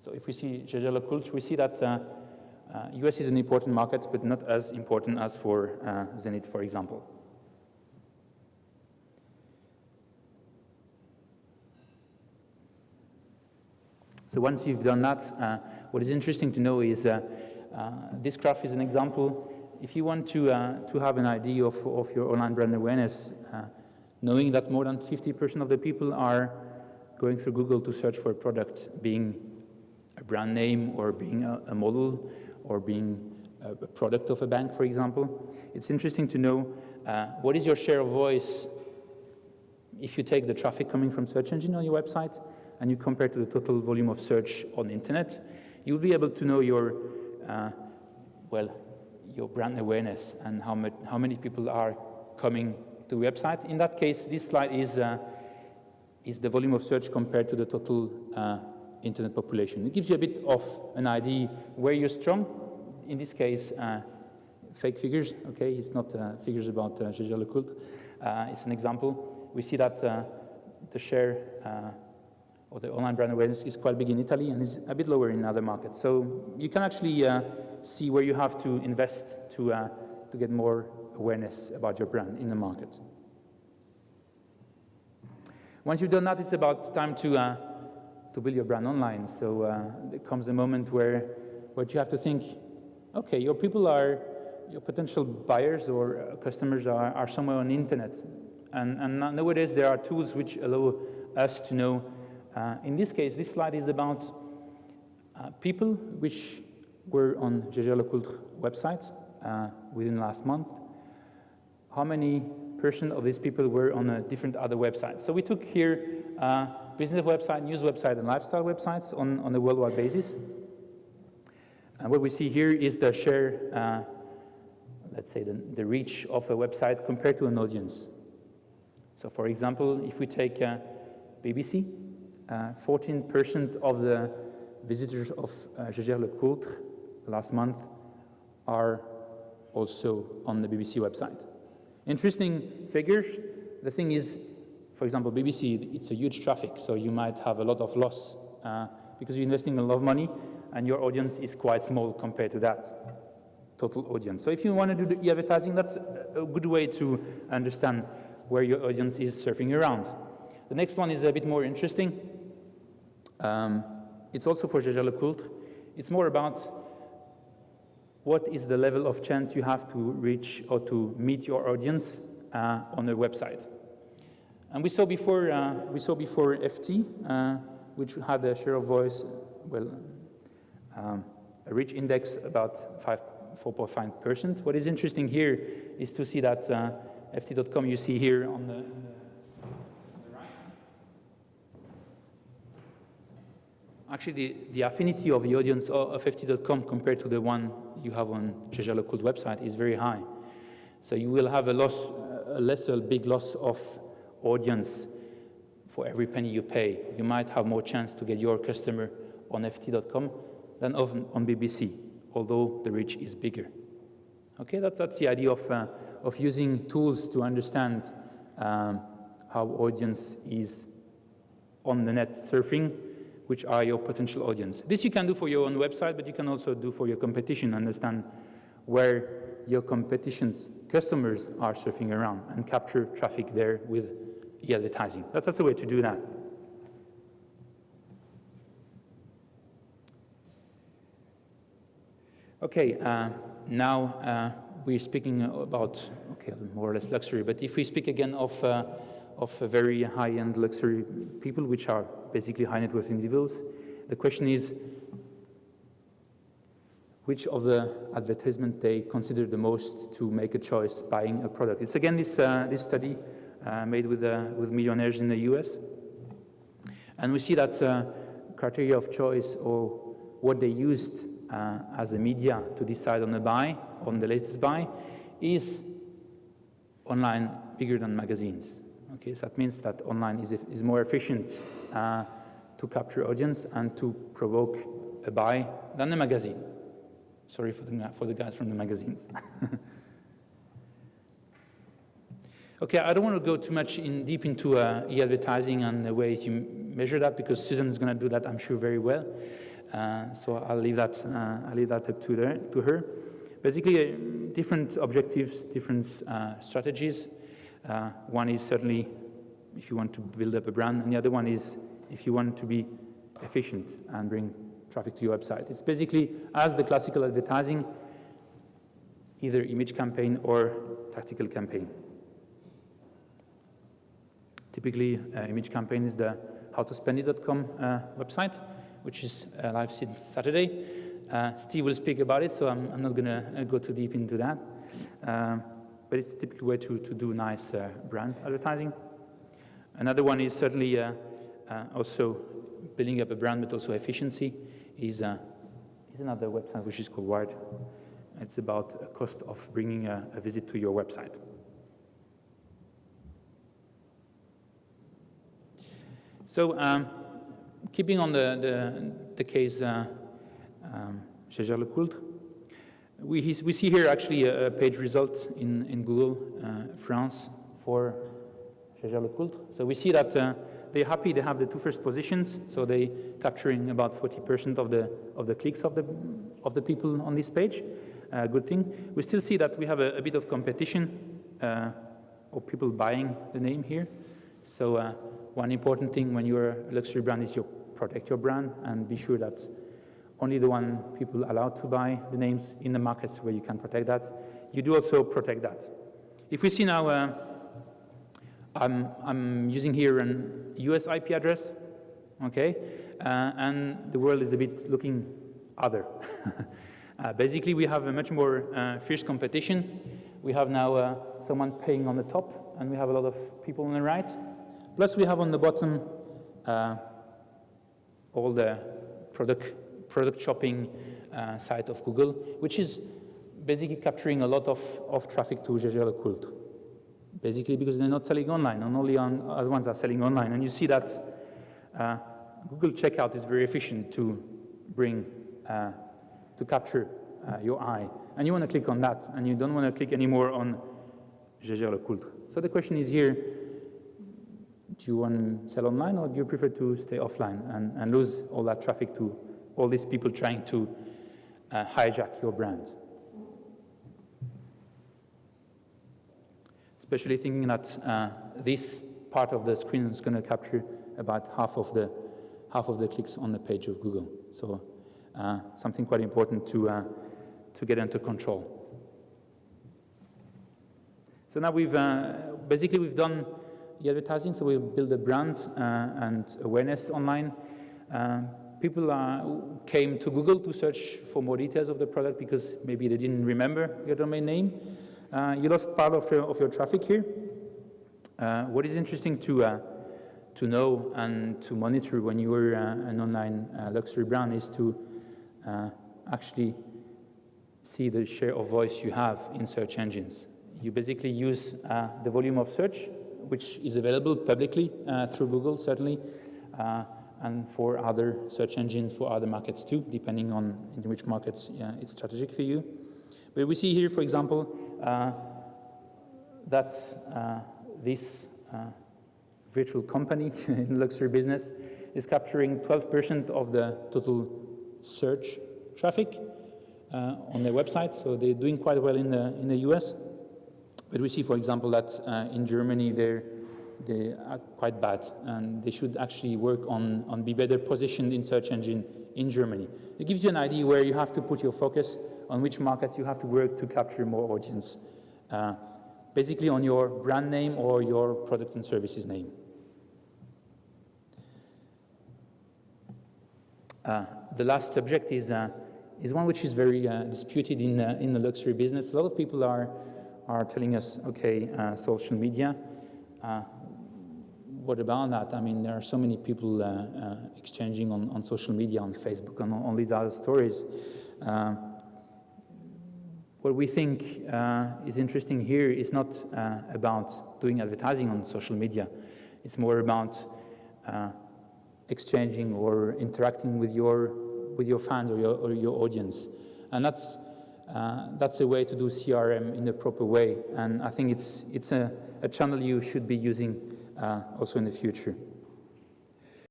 So if we see Jaeger LeCoultre, we see that US is an important market, but not as important as for Zenith, for example. So once you've done that, what is interesting to know is this graph is an example. If you want to have an idea of your online brand awareness, knowing that more than 50% of the people are going through Google to search for a product, being a brand name or being a model or being a product of a bank, for example, it's interesting to know what is your share of voice if you take the traffic coming from search engine on your website and you compare to the total volume of search on the internet. You'll be able to know your brand awareness and how many people are coming to the website. In that case, this slide is the volume of search compared to the total internet population. It gives you a bit of an idea where you're strong. In this case, fake figures, okay? It's not figures about Jaeger LeCoultre. It's an example. We see that the share or the online brand awareness is quite big in Italy and is a bit lower in other markets. So you can actually see where you have to invest to get more awareness about your brand in the market. Once you've done that, it's about time to build your brand online. So there comes a moment where you have to think, okay, your potential buyers or customers are somewhere on the internet. And nowadays there are tools which allow us to know. In this case, this slide is about people which were on Jaeger LeCoultre website within last month. How many % of these people were on a different other website? So we took here business website, news website, and lifestyle websites on a worldwide basis. And what we see here is the share, let's say the reach of a website compared to an audience. So for example, if we take BBC, 14% of the visitors of Jaeger LeCoultre last month are also on the BBC website. Interesting figures. The thing is, for example, BBC, it's a huge traffic, so you might have a lot of loss because you're investing a lot of money and your audience is quite small compared to that total audience. So if you want to do the e-advertising, that's a good way to understand where your audience is surfing around. The next one is a bit more interesting. It's also for Jaeger LeCoultre. It's more about what is the level of chance you have to reach or to meet your audience on a website. And we saw before FT, which had a share of voice, a reach index about 4.5%. What is interesting here is to see that FT.com, you see here on the right. Actually, the affinity of the audience of FT.com compared to the one you have on Jaeger LeCoultre website is very high. So you will have a big loss of audience for every penny you pay. You might have more chance to get your customer on FT.com than on BBC, although the reach is bigger. Okay, that's the idea of using tools to understand how audience is on the net surfing, which are your potential audience. This you can do for your own website, but you can also do for your competition, understand where your competition's customers are surfing around and capture traffic there with e-advertising. That's a way to do that. Okay, now we're speaking about, more or less luxury, but if we speak again of very high-end luxury people, which are basically high net worth individuals, the question is, which of the advertisement they consider the most to make a choice buying a product. It's again this study made with millionaires in the US. And we see that criteria of choice, or what they used as a media to decide on the latest buy, is online bigger than magazines. Okay, so that means that online is more efficient to capture audience and to provoke a buy than a magazine. Sorry for the guys from the magazines. Okay, I don't want to go too much deep into e-advertising and the way you measure that, because Susan is going to do that, I'm sure, very well. So I'll leave that up to her. Basically, different objectives, different strategies. One is certainly if you want to build up a brand, and the other one is if you want to be efficient and bring traffic to your website. It's basically, as the classical advertising, either image campaign or tactical campaign. Typically, image campaign is the howtospendit.com website, which is live since Saturday. Steve will speak about it, so I'm not going to go too deep into that. But it's a typical way to do nice brand advertising. Another one is certainly also building up a brand, but also efficiency is another website which is called Wired. It's about a cost of bringing a visit to your website. So keeping on the case Gégère-le-Coultre, we see here actually a page result in Google France for Gégère-le-Coultre. So we see that they're happy they have the two first positions, so they're capturing about 40% of the clicks of the people on this page. Good thing. We still see that we have a bit of competition or people buying the name here. So one important thing when you're a luxury brand is you protect your brand and be sure that only the one people allowed to buy the names in the markets where you can protect that. You do also protect that. If we see now, I'm using here an US IP address, okay, and the world is a bit looking other. Basically, we have a much more fierce competition. We have now someone paying on the top, and we have a lot of people on the right. Plus, we have on the bottom all the product shopping site of Google, which is basically capturing a lot of traffic to Gégère-le-Coultre. Basically, because they're not selling online, and only other ones are selling online. And you see that Google checkout is very efficient to bring to capture your eye. And you want to click on that, and you don't want to click anymore on Gégère-le-Coultre. So the question is here, do you want to sell online, or do you prefer to stay offline and lose all that traffic to all these people trying to hijack your brand? Especially thinking that this part of the screen is going to capture about half of the clicks on the page of Google. So something quite important to get under control. So now we've done the advertising, so we've built a brand and awareness online. People came to Google to search for more details of the product because maybe they didn't remember your domain name. You lost part of your traffic here. What is interesting to know and to monitor when you are an online luxury brand is to actually see the share of voice you have in search engines. You basically use the volume of search, which is available publicly through Google, certainly, and for other search engines, for other markets too, depending on in which markets it's strategic for you. But we see here, for example, that this virtual company in luxury business is capturing 12% of the total search traffic on their website, so they're doing quite well in the US. But we see, for example, that in Germany they are quite bad, and they should actually work on be better positioned in search engine in Germany. It gives you an idea where you have to put your focus, on which markets you have to work to capture more audience, basically on your brand name or your product and services name. The last subject is one which is very disputed in the luxury business. A lot of people are telling us, okay, social media. What about that? I mean, there are so many people exchanging on social media, on Facebook, and on these other stories. What we think is interesting here is not about doing advertising on social media. It's more about exchanging or interacting with your fans or your audience, and that's a way to do CRM in a proper way. And I think it's a channel you should be using also in the future.